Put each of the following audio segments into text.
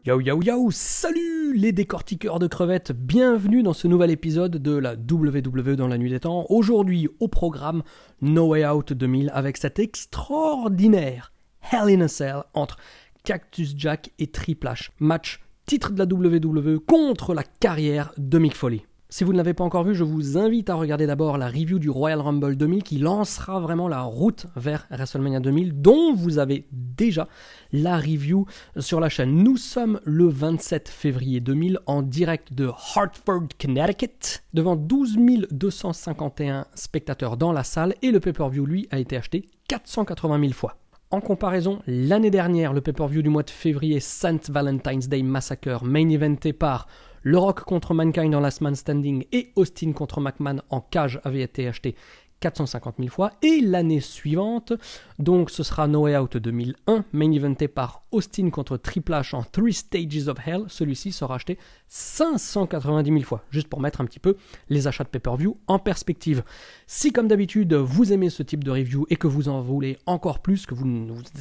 Yo yo yo, salut les décortiqueurs de crevettes, bienvenue dans ce nouvel épisode de la WWE dans la nuit des temps. Aujourd'hui au programme No Way Out 2000 avec cet extraordinaire Hell in a Cell entre Cactus Jack et Triple H. Match titre de la WWE contre la carrière de Mick Foley. Si vous ne l'avez pas encore vu, je vous invite à regarder d'abord la review du Royal Rumble 2000 qui lancera vraiment la route vers WrestleMania 2000, dont vous avez déjà la review sur la chaîne. Nous sommes le 27 février 2000 en direct de Hartford, Connecticut, devant 12 251 spectateurs dans la salle et le pay-per-view, lui, a été acheté 480 000 fois. En comparaison, l'année dernière, le pay-per-view du mois de février, St. Valentine's Day Massacre, main eventé par Le Rock contre Mankind en Last Man Standing et Austin contre McMahon en cage, avait été acheté 450 000 fois. Et l'année suivante, donc ce sera No Way Out 2001, main eventé par Austin contre Triple H en 3 Stages of Hell. Celui-ci sera acheté 590 000 fois, juste pour mettre un petit peu les achats de pay-per-view en perspective. Si comme d'habitude vous aimez ce type de review et que vous en voulez encore plus, que vous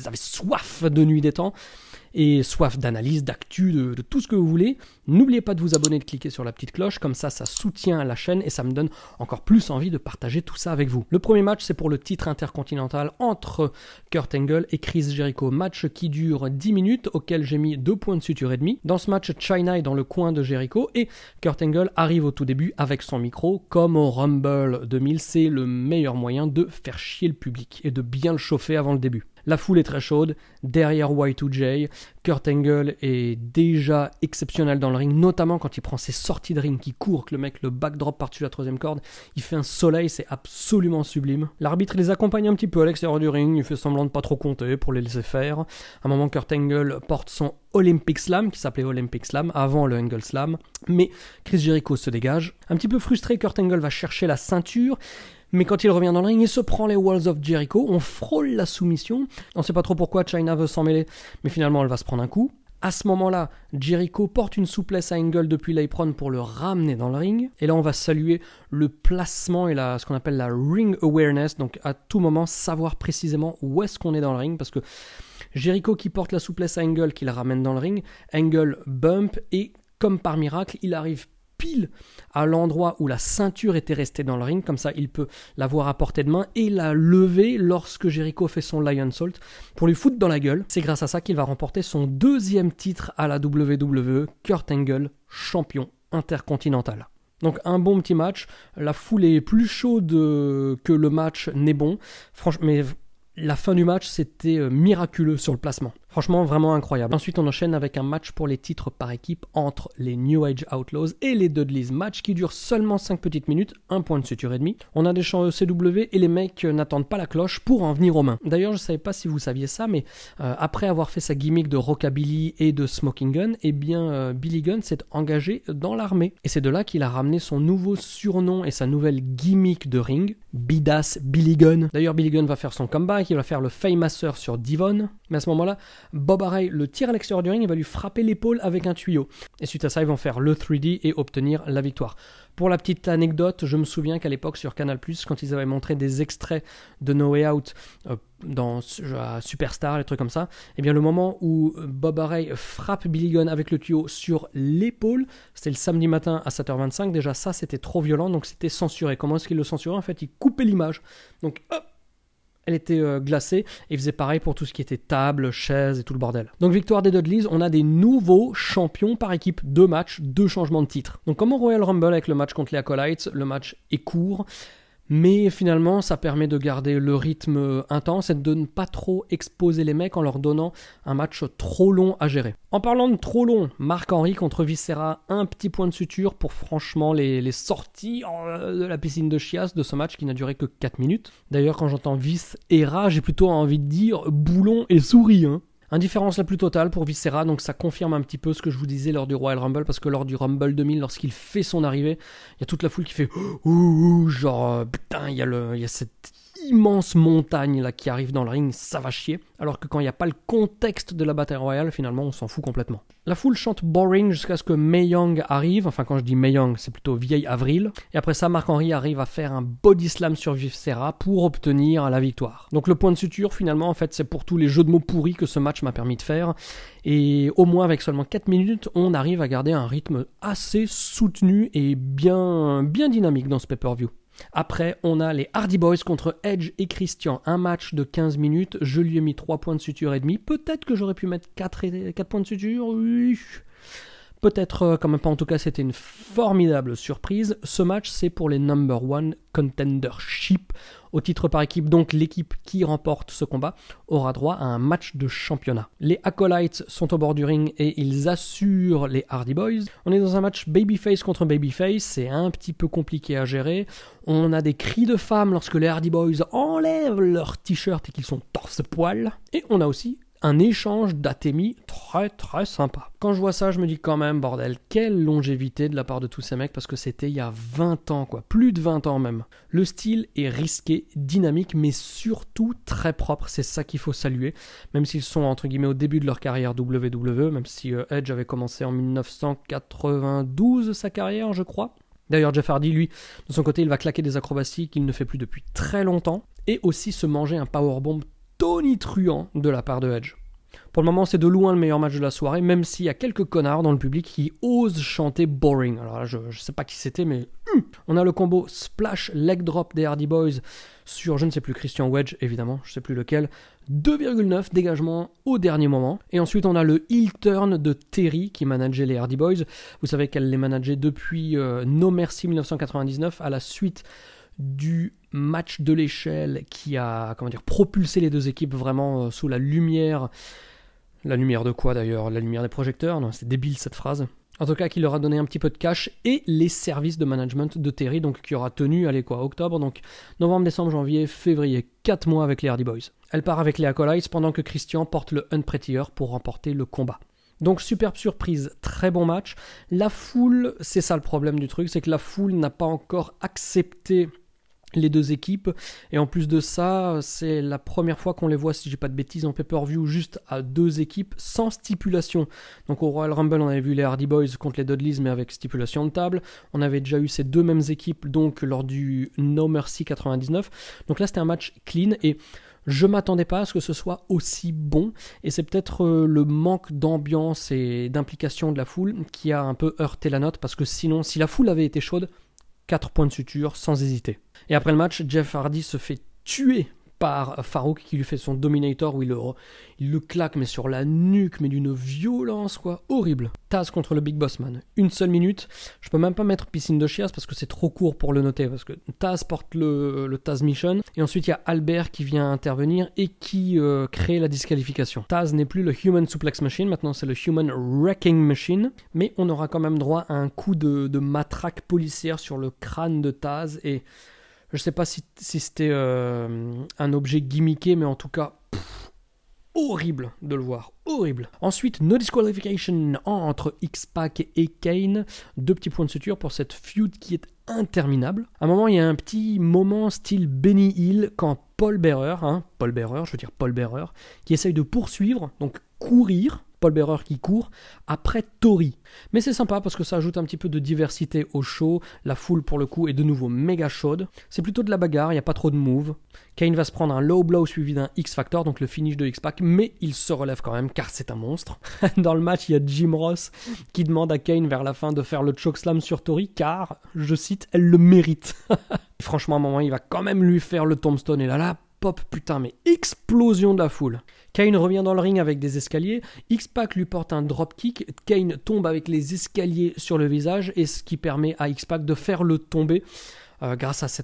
avez soif de nuit des temps et soif d'analyse, d'actu, de tout ce que vous voulez, n'oubliez pas de vous abonner, de cliquer sur la petite cloche, comme ça soutient la chaîne et ça me donne encore plus envie de partager tout ça avec vous. Le premier match, c'est pour le titre intercontinental entre Kurt Angle et Chris Jericho, match qui dure 10 minutes, auquel j'ai mis 2 points de suture et demi. Dans ce match, Chyna est dans le coin de Jericho et Kurt Angle arrive au tout début avec son micro. Comme au Rumble 2000, c'est le meilleur moyen de faire chier le public et de bien le chauffer avant le début. La foule est très chaude, derrière Y2J, Kurt Angle est déjà exceptionnel dans le ring, notamment quand il prend ses sorties de ring, qui court, que le mec le backdrop par-dessus la troisième corde, il fait un soleil, c'est absolument sublime. L'arbitre les accompagne un petit peu à l'extérieur du ring, il fait semblant de pas trop compter pour les laisser faire. À un moment, Kurt Angle porte son Olympic Slam, qui s'appelait Olympic Slam, avant le Angle Slam, mais Chris Jericho se dégage. Un petit peu frustré, Kurt Angle va chercher la ceinture, mais quand il revient dans le ring, il se prend les Walls of Jericho, on frôle la soumission. On ne sait pas trop pourquoi Chyna veut s'en mêler, mais finalement elle va se prendre un coup. À ce moment-là, Jericho porte une souplesse à Angle depuis l'apron pour le ramener dans le ring. Et là, on va saluer le placement et ce qu'on appelle la ring awareness. Donc à tout moment, savoir précisément où est-ce qu'on est dans le ring. Parce que Jericho qui porte la souplesse à Angle, qui la ramène dans le ring, Angle bump et comme par miracle, il arrive pile à l'endroit où la ceinture était restée dans le ring, comme ça il peut l'avoir à portée de main et la lever lorsque Jericho fait son Lion Salt pour lui foutre dans la gueule. C'est grâce à ça qu'il va remporter son 2e titre à la WWE, Kurt Angle, champion intercontinental. Donc un bon petit match, la foule est plus chaude que le match n'est bon, franchement, mais la fin du match c'était miraculeux sur le placement. Franchement, vraiment incroyable. Ensuite, on enchaîne avec un match pour les titres par équipe entre les New Age Outlaws et les Dudleys. Match qui dure seulement 5 petites minutes, 1 point de suture et demi. On a des chants ECW et les mecs n'attendent pas la cloche pour en venir aux mains. D'ailleurs, je ne savais pas si vous saviez ça, mais après avoir fait sa gimmick de Rockabilly et de Smoking Gun, eh bien, Billy Gunn s'est engagé dans l'armée. Et c'est de là qu'il a ramené son nouveau surnom et sa nouvelle gimmick de ring, Bidass Billy Gunn. D'ailleurs, Billy Gunn va faire son comeback, il va faire le Faymaster sur Devon. Mais à ce moment-là, Bob Array le tire à l'extérieur du ring et va lui frapper l'épaule avec un tuyau. Et suite à ça, ils vont faire le 3D et obtenir la victoire. Pour la petite anecdote, je me souviens qu'à l'époque sur Canal+, quand ils avaient montré des extraits de No Way Out dans Superstar, les trucs comme ça, et bien le moment où Bob Array frappe Billy Gunn avec le tuyau sur l'épaule, c'était le samedi matin à 7h25, déjà ça c'était trop violent, donc c'était censuré. Comment est-ce qu'ils le censuraient ? En fait, ils coupaient l'image. Donc hop, elle était glacée, et il faisait pareil pour tout ce qui était table, chaise et tout le bordel. Donc victoire des Dudleys, on a des nouveaux champions par équipe, 2 matchs, 2 changements de titre. Donc comme au Royal Rumble avec le match contre les Acolytes, le match est court, mais finalement ça permet de garder le rythme intense et de ne pas trop exposer les mecs en leur donnant un match trop long à gérer. En parlant de trop long, Mark Henry contre Viscera, un petit point de suture pour franchement les sorties de la piscine de chiasse de ce match qui n'a duré que 4 minutes. D'ailleurs quand j'entends Viscera, j'ai plutôt envie de dire boulon et souris, hein. Indifférence la plus totale pour Viscera, donc ça confirme un petit peu ce que je vous disais lors du Royal Rumble, parce que lors du Rumble 2000, lorsqu'il fait son arrivée, il y a toute la foule qui fait ouh, genre putain, il y a cette immense montagne là qui arrive dans le ring, ça va chier. Alors que quand il n'y a pas le contexte de la bataille royale, finalement, on s'en fout complètement. La foule chante boring jusqu'à ce que Mae Young arrive. Enfin, quand je dis Mae Young, c'est plutôt vieille avril. Et après ça, Mark Henry arrive à faire un body slam sur Viscera pour obtenir la victoire. Donc le point de suture, finalement, en fait, c'est pour tous les jeux de mots pourris que ce match m'a permis de faire. Et au moins, avec seulement 4 minutes, on arrive à garder un rythme assez soutenu et bien dynamique dans ce pay-per-view. Après, on a les Hardy Boys contre Edge et Christian. Un match de 15 minutes. Je lui ai mis 3 points de suture et demi. Peut-être que j'aurais pu mettre 4 points de suture. Oui. Peut-être quand même pas. En tout cas, c'était une formidable surprise. Ce match, c'est pour les number 1 contendership au titre par équipe. Donc, l'équipe qui remporte ce combat aura droit à un match de championnat. Les Acolytes sont au bord du ring et ils assurent les Hardy Boys. On est dans un match babyface contre babyface. C'est un petit peu compliqué à gérer. On a des cris de femmes lorsque les Hardy Boys enlèvent leur t-shirt et qu'ils sont torse-poil. Et on a aussi un échange d'Atemi très très sympa. Quand je vois ça, je me dis quand même, bordel, quelle longévité de la part de tous ces mecs, parce que c'était il y a 20 ans, quoi. Plus de 20 ans même. Le style est risqué, dynamique, mais surtout très propre. C'est ça qu'il faut saluer. Même s'ils sont, entre guillemets, au début de leur carrière WWE, même si Edge avait commencé en 1992 sa carrière, je crois. D'ailleurs, Jeff Hardy, lui, de son côté, il va claquer des acrobaties qu'il ne fait plus depuis très longtemps, et aussi se manger un powerbomb tonitruant de la part de Edge. Pour le moment, c'est de loin le meilleur match de la soirée, même s'il y a quelques connards dans le public qui osent chanter boring. Alors là, je sais pas qui c'était, mais on a le combo Splash Leg Drop des Hardy Boys sur, je ne sais plus, Christian Wedge, évidemment, je sais plus lequel. 2,9 dégagement au dernier moment. Et ensuite, on a le heel turn de Terry qui manageait les Hardy Boys. Vous savez qu'elle les manageait depuis No Mercy 1999 à la suite du match de l'échelle qui a propulsé les deux équipes vraiment sous la lumière. La lumière de quoi d'ailleurs? La lumière des projecteurs? Non, c'est débile cette phrase. En tout cas, qui leur a donné un petit peu de cash et les services de management de Terry, donc qui aura tenu, octobre, donc novembre, décembre, janvier, février, 4 mois avec les Hardy Boys. Elle part avec les Acolytes pendant que Christian porte le Unprettier pour remporter le combat. Donc superbe surprise, très bon match. La foule, c'est ça le problème du truc, c'est que la foule n'a pas encore accepté les deux équipes, et en plus de ça, c'est la première fois qu'on les voit, si j'ai pas de bêtises, en pay-per-view juste à deux équipes sans stipulation. Donc au Royal Rumble, on avait vu les Hardy Boys contre les Dudleys, mais avec stipulation de table. On avait déjà eu ces deux mêmes équipes donc lors du No Mercy 99. Donc là, c'était un match clean, et je m'attendais pas à ce que ce soit aussi bon, et c'est peut-être le manque d'ambiance et d'implication de la foule qui a un peu heurté la note, parce que sinon, si la foule avait été chaude, 4 points de suture sans hésiter. Et après le match, Jeff Hardy se fait tuer par Farouk qui lui fait son Dominator où il le claque mais sur la nuque, mais d'une violence quoi, horrible. Taz contre le Big Boss Man, 1 seule minute. Je peux même pas mettre Piscine de Chiasse parce que c'est trop court pour le noter, parce que Taz porte le Taz Mission, et ensuite il y a Albert qui vient intervenir et qui crée la disqualification. Taz n'est plus le Human Suplex Machine, maintenant c'est le Human Wrecking Machine, mais on aura quand même droit à un coup de matraque policière sur le crâne de Taz, et je sais pas si c'était un objet gimmické, mais en tout cas, horrible de le voir, horrible. Ensuite, no disqualification entre X-Pac et Kane. 2 petits points de suture pour cette feud qui est interminable. À un moment, il y a un petit moment style Benny Hill quand Paul Bearer, qui essaye de poursuivre, donc courir, Paul Bearer qui court, après Tori. Mais c'est sympa parce que ça ajoute un petit peu de diversité au show. La foule, pour le coup, est de nouveau méga chaude. C'est plutôt de la bagarre, il n'y a pas trop de moves. Kane va se prendre un low blow suivi d'un X-Factor, donc le finish de X-Pac, mais il se relève quand même car c'est un monstre. Dans le match, il y a Jim Ross qui demande à Kane vers la fin de faire le chokeslam sur Tori car, je cite, elle le mérite. Franchement, à un moment, il va quand même lui faire le tombstone, et là, pop, putain, mais explosion de la foule. Kane revient dans le ring avec des escaliers, X-Pac lui porte un dropkick, Kane tombe avec les escaliers sur le visage, et ce qui permet à X-Pac de faire le tomber grâce à ce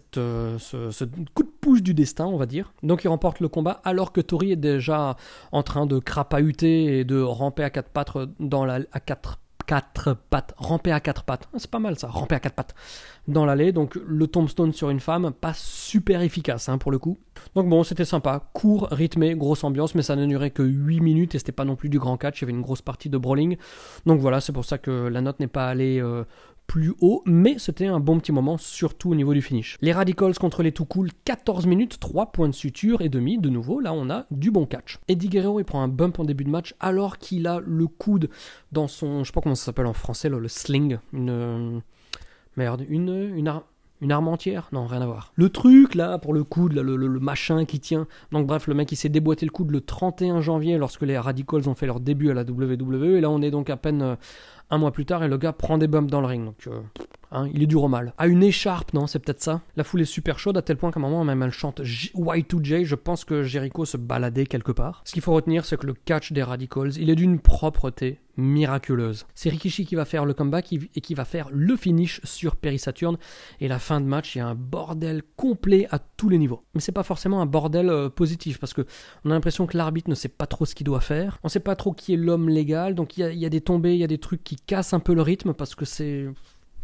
coup de pouce du destin, on va dire. Donc il remporte le combat alors que Tori est déjà en train de crapahuter et de ramper à 4 pattes ramper à 4 pattes, c'est pas mal ça, ramper à 4 pattes dans l'allée. Donc le tombstone sur une femme, pas super efficace pour le coup. Donc bon, c'était sympa, court, rythmé, grosse ambiance, mais ça ne durait que 8 minutes et c'était pas non plus du grand catch, il y avait une grosse partie de brawling. Donc voilà, c'est pour ça que la note n'est pas allée plus haut, mais c'était un bon petit moment, surtout au niveau du finish. Les Radicals contre les Too Cool, 14 minutes, 3 points de suture et demi. De nouveau, là, on a du bon catch. Eddie Guerrero, il prend un bump en début de match alors qu'il a le coude dans son, je sais pas comment ça s'appelle en français, le sling, une arme entière? Non, rien à voir. Le truc, là, pour le coude, là, le machin qui tient. Donc bref, le mec, il s'est déboîté le coude le 31 janvier lorsque les Radicals ont fait leur début à la WWE. Et là, on est donc à peine un mois plus tard et le gars prend des bumps dans le ring. Donc, il est dur au mal. Ah, une écharpe, non, c'est peut-être ça. La foule est super chaude à tel point qu'à un moment, même elle chante Y2J. Je pense que Jericho se baladait quelque part. Ce qu'il faut retenir, c'est que le catch des Radicals, il est d'une propreté miraculeuse. C'est Rikishi qui va faire le comeback et qui va faire le finish sur Perry Saturn. Et la fin de match, il y a un bordel complet à tous les niveaux. Mais c'est pas forcément un bordel positif parce que on a l'impression que l'arbitre ne sait pas trop ce qu'il doit faire. On sait pas trop qui est l'homme légal. Donc il y a des tombées, il y a des trucs qui cassent un peu le rythme parce que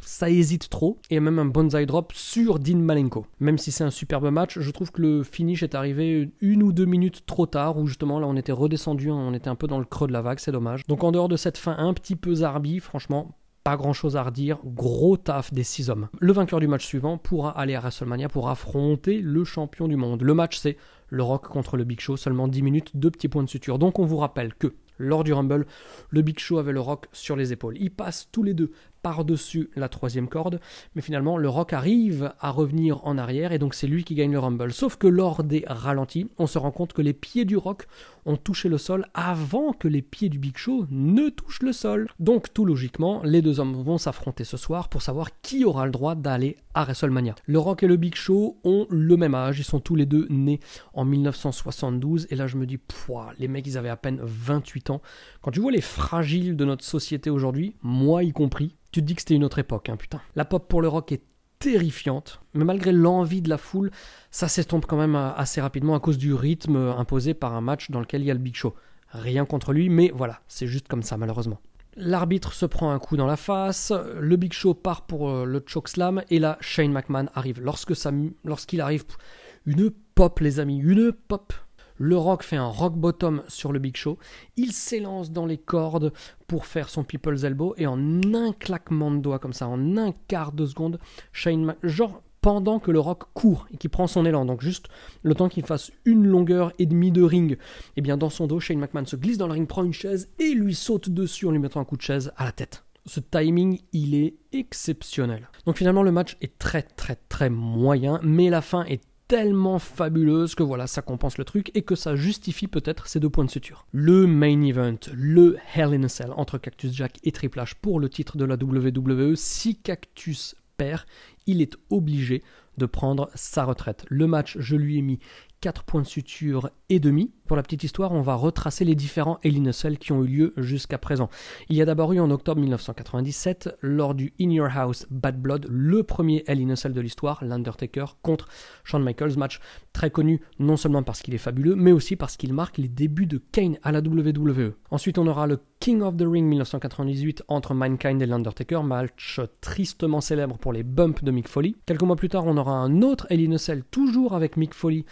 ça hésite trop, et même un banzai drop sur Dean Malenko. Même si c'est un superbe match, je trouve que le finish est arrivé 1 ou 2 minutes trop tard, où justement là on était redescendu, on était un peu dans le creux de la vague, c'est dommage. Donc en dehors de cette fin un petit peu zarbi, franchement, pas grand chose à redire, gros taf des 6 hommes. Le vainqueur du match suivant pourra aller à WrestleMania pour affronter le champion du monde. Le match c'est le Rock contre le Big Show, seulement 10 minutes, 2 petits points de suture. Donc on vous rappelle que lors du Rumble, le Big Show avait le Rock sur les épaules. Ils passent tous les deux par-dessus la 3e corde, mais finalement le Rock arrive à revenir en arrière et donc c'est lui qui gagne le Rumble. Sauf que lors des ralentis, on se rend compte que les pieds du Rock ont touché le sol avant que les pieds du Big Show ne touchent le sol. Donc tout logiquement, les deux hommes vont s'affronter ce soir pour savoir qui aura le droit d'aller à WrestleMania. Le Rock et le Big Show ont le même âge, ils sont tous les deux nés en 1972 et là je me dis, les mecs ils avaient à peine 28 ans. Quand tu vois les fragiles de notre société aujourd'hui, moi y compris, tu te dis que c'était une autre époque, putain. La pop pour le Rock est terrifiante, mais malgré l'envie de la foule, ça s'estompe quand même assez rapidement à cause du rythme imposé par un match dans lequel il y a le Big Show. Rien contre lui, mais voilà, c'est juste comme ça malheureusement. L'arbitre se prend un coup dans la face, le Big Show part pour le chokeslam, et là Shane McMahon arrive. Lorsqu'il arrive, une pop les amis, une pop. Le Rock fait un rock bottom sur le Big Show, il s'élance dans les cordes pour faire son People's Elbow, et en un claquement de doigts comme ça, en un quart de seconde, pendant que le Rock court et qu'il prend son élan, donc juste le temps qu'il fasse 1 longueur et demie de ring, et bien dans son dos, Shane McMahon se glisse dans le ring, prend une chaise et lui saute dessus en lui mettant un coup de chaise à la tête. Ce timing, il est exceptionnel. Donc finalement, le match est très très très moyen, mais la fin est tellement fabuleuse que voilà, ça compense le truc et que ça justifie peut-être ces 2 points de suture. Le main event, le Hell in a Cell entre Cactus Jack et Triple H pour le titre de la WWE. Si Cactus perd, il est obligé de prendre sa retraite. Le match, je lui ai mis 4 points de suture et demi. Pour la petite histoire, on va retracer les différents Hell in a Cell qui ont eu lieu jusqu'à présent. Il y a d'abord eu en octobre 1997, lors du In Your House Bad Blood, le premier Hell in a Cell de l'histoire, l'Undertaker contre Shawn Michaels, match très connu non seulement parce qu'il est fabuleux, mais aussi parce qu'il marque les débuts de Kane à la WWE. Ensuite, on aura le King of the Ring 1998 entre Mankind et l'Undertaker, match tristement célèbre pour les bumps de Mick Foley. Quelques mois plus tard, on aura un autre Hell in a Cell, toujours avec Mick Foley,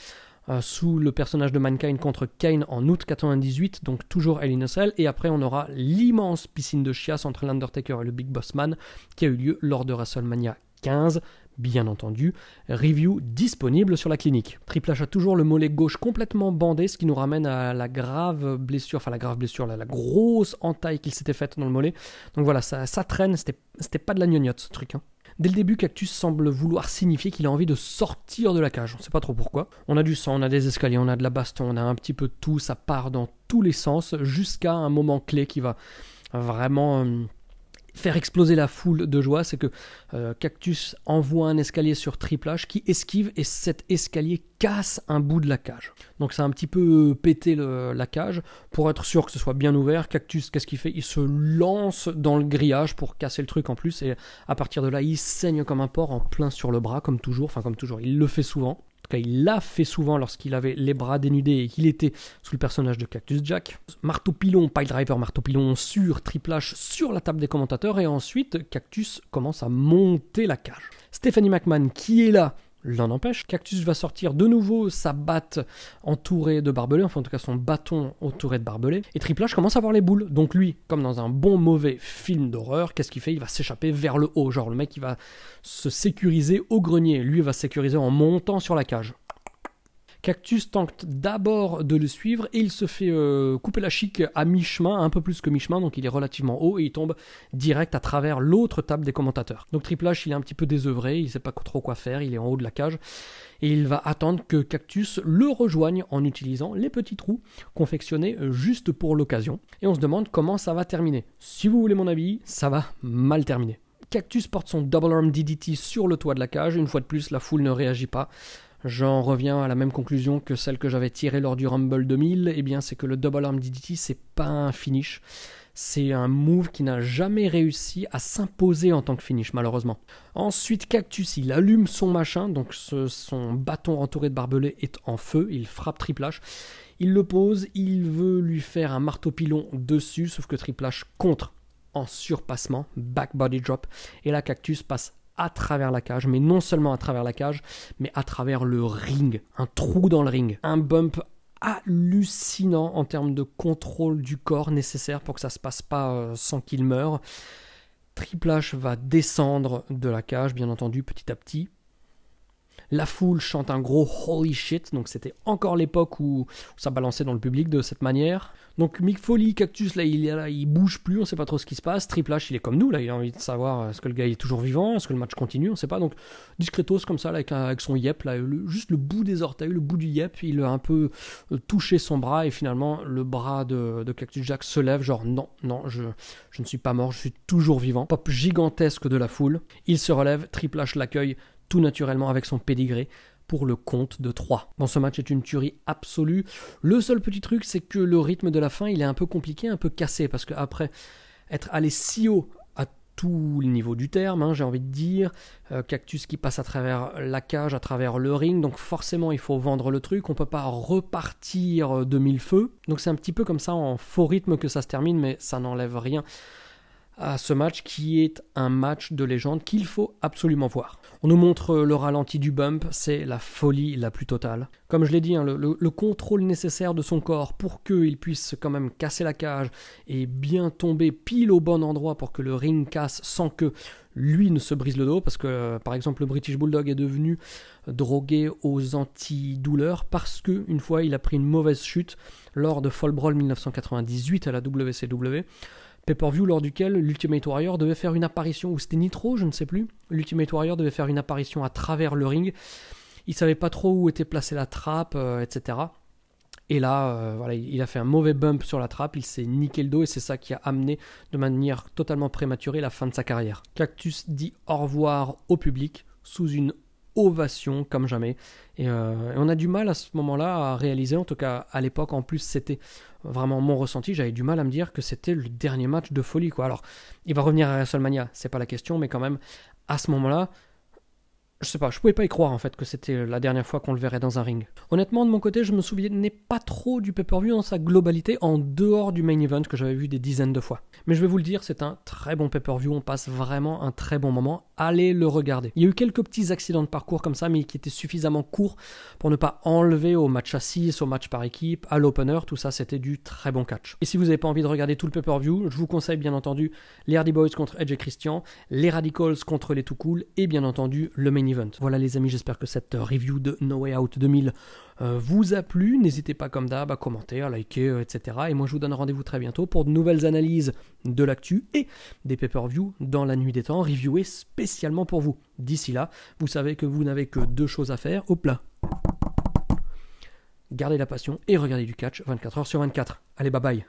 sous le personnage de Mankind contre Kane en août 98, donc toujours Hell in a Cell, et après on aura l'immense piscine de chiasse entre l'Undertaker et le Big Boss Man qui a eu lieu lors de WrestleMania 15, bien entendu, review disponible sur la clinique. Triple H a toujours le mollet gauche complètement bandé, ce qui nous ramène à la grave blessure, la grosse entaille qu'il s'était faite dans le mollet, donc voilà, ça traîne, c'était pas de la gnognotte ce truc, Dès le début, Cactus semble vouloir signifier qu'il a envie de sortir de la cage. On ne sait pas trop pourquoi. On a du sang, on a des escaliers, on a de la baston, on a un petit peu de tout. Ça part dans tous les sens jusqu'à un moment clé qui va vraiment faire exploser la foule de joie. C'est que Cactus envoie un escalier sur Triple H qui esquive et cet escalier casse un bout de la cage. Donc ça a un petit peu pété la cage. Pour être sûr que ce soit bien ouvert, Cactus, qu'est-ce qu'il fait? Il se lance dans le grillage pour casser le truc en plus, et à partir de là, il saigne comme un porc en plein sur le bras, comme toujours, il le fait souvent. En tout cas, il l'a fait souvent lorsqu'il avait les bras dénudés et qu'il était sous le personnage de Cactus Jack. Marteau pilon, pile driver, marteau pilon sur Triple H sur la table des commentateurs, et ensuite Cactus commence à monter la cage. Stephanie McMahon, qui est là L'un n'empêche, Cactus va sortir de nouveau sa batte entourée de barbelés, enfin en tout cas son bâton entouré de barbelés, et Triple H commence à avoir les boules. Donc lui, comme dans un bon mauvais film d'horreur, qu'est-ce qu'il fait? Il va s'échapper vers le haut, genre le mec il va se sécuriser au grenier, lui il va se sécuriser en montant sur la cage. Cactus tente d'abord de le suivre et il se fait couper la chic à mi-chemin, un peu plus que mi-chemin, donc il est relativement haut et il tombe direct à travers l'autre table des commentateurs. Donc Triple H, il est un petit peu désœuvré, il ne sait pas trop quoi faire, il est en haut de la cage et il va attendre que Cactus le rejoigne en utilisant les petits trous confectionnés juste pour l'occasion. Et on se demande comment ça va terminer. Si vous voulez mon avis, ça va mal terminer. Cactus porte son Double Arm DDT sur le toit de la cage, une fois de plus la foule ne réagit pas. J'en reviens à la même conclusion que celle que j'avais tirée lors du Rumble 2000, eh bien c'est que le Double Arm DDT c'est pas un finish, c'est un move qui n'a jamais réussi à s'imposer en tant que finish malheureusement. Ensuite Cactus il allume son machin, donc son bâton entouré de barbelés est en feu, il frappe Triple H, il le pose, il veut lui faire un marteau pilon dessus, sauf que Triple H contre en surpassement, back body drop, et là Cactus passe à travers la cage, mais non seulement à travers la cage, mais à travers le ring, un trou dans le ring, un bump hallucinant en termes de contrôle du corps nécessaire pour que ça se passe pas sans qu'il meure. Triple H va descendre de la cage, bien entendu, petit à petit. La foule chante un gros holy shit, donc c'était encore l'époque où ça balançait dans le public de cette manière. Donc Mick Foley, Cactus, là il bouge plus, on sait pas trop ce qui se passe. Triple H il est comme nous, là il a envie de savoir est-ce que le gars est toujours vivant, est-ce que le match continue, on sait pas. Donc discretos comme ça, là, avec son yep, là, juste le bout des orteils, le bout du yep, il a un peu touché son bras et finalement le bras de Cactus Jack se lève, genre non, je ne suis pas mort, je suis toujours vivant. Pop gigantesque de la foule, il se relève, Triple H l'accueille tout naturellement avec son pédigré pour le compte de 3. Bon, ce match est une tuerie absolue. Le seul petit truc, c'est que le rythme de la fin, il est un peu compliqué, un peu cassé, parce qu'après être allé si haut à tous les niveaux du terme, j'ai envie de dire, Cactus qui passe à travers la cage, à travers le ring, donc forcément il faut vendre le truc, on peut pas repartir de mille feux. Donc c'est un petit peu comme ça en faux rythme que ça se termine, mais ça n'enlève rien à ce match qui est un match de légende qu'il faut absolument voir. On nous montre le ralenti du bump, c'est la folie la plus totale. Comme je l'ai dit, le contrôle nécessaire de son corps pour qu'il puisse quand même casser la cage et bien tomber pile au bon endroit pour que le ring casse sans que lui ne se brise le dos, parce que par exemple le British Bulldog est devenu drogué aux antidouleurs parce qu'une fois il a pris une mauvaise chute lors de Fall Brawl 1998 à la WCW. Pay-per-view lors duquel l'Ultimate Warrior devait faire une apparition, ou c'était Nitro, je ne sais plus. L'Ultimate Warrior devait faire une apparition à travers le ring. Il savait pas trop où était placée la trappe, etc. Et là, voilà, il a fait un mauvais bump sur la trappe, il s'est niqué le dos et c'est ça qui a amené de manière totalement prématurée la fin de sa carrière. Cactus dit au revoir au public sous une ovation comme jamais. Et on a du mal à ce moment-là à réaliser, en tout cas à l'époque, en plus c'était vraiment mon ressenti, j'avais du mal à me dire que c'était le dernier match de folie, quoi. Alors, il va revenir à WrestleMania, c'est pas la question, mais quand même, à ce moment-là, je sais pas, je pouvais pas y croire en fait que c'était la dernière fois qu'on le verrait dans un ring. Honnêtement, de mon côté, je me souvenais pas trop du pay-per-view dans sa globalité en dehors du main event que j'avais vu des dizaines de fois. Mais je vais vous le dire, c'est un très bon pay-per-view, on passe vraiment un très bon moment. Allez le regarder. Il y a eu quelques petits accidents de parcours comme ça, mais qui étaient suffisamment courts pour ne pas enlever au match à 6, au match par équipe, à l'opener, tout ça c'était du très bon catch. Et si vous n'avez pas envie de regarder tout le pay-per-view, je vous conseille bien entendu les Hardy Boys contre Edge et Christian, les Radicals contre les Too Cool et bien entendu le main event. Voilà les amis, j'espère que cette review de No Way Out 2000 vous a plu. N'hésitez pas comme d'hab à commenter, à liker, etc. Et moi je vous donne rendez-vous très bientôt pour de nouvelles analyses de l'actu et des pay-per-view dans la nuit des temps, reviewés spécialement pour vous. D'ici là, vous savez que vous n'avez que deux choses à faire. Hop là, gardez la passion et regardez du catch 24h sur 24. Allez, bye bye.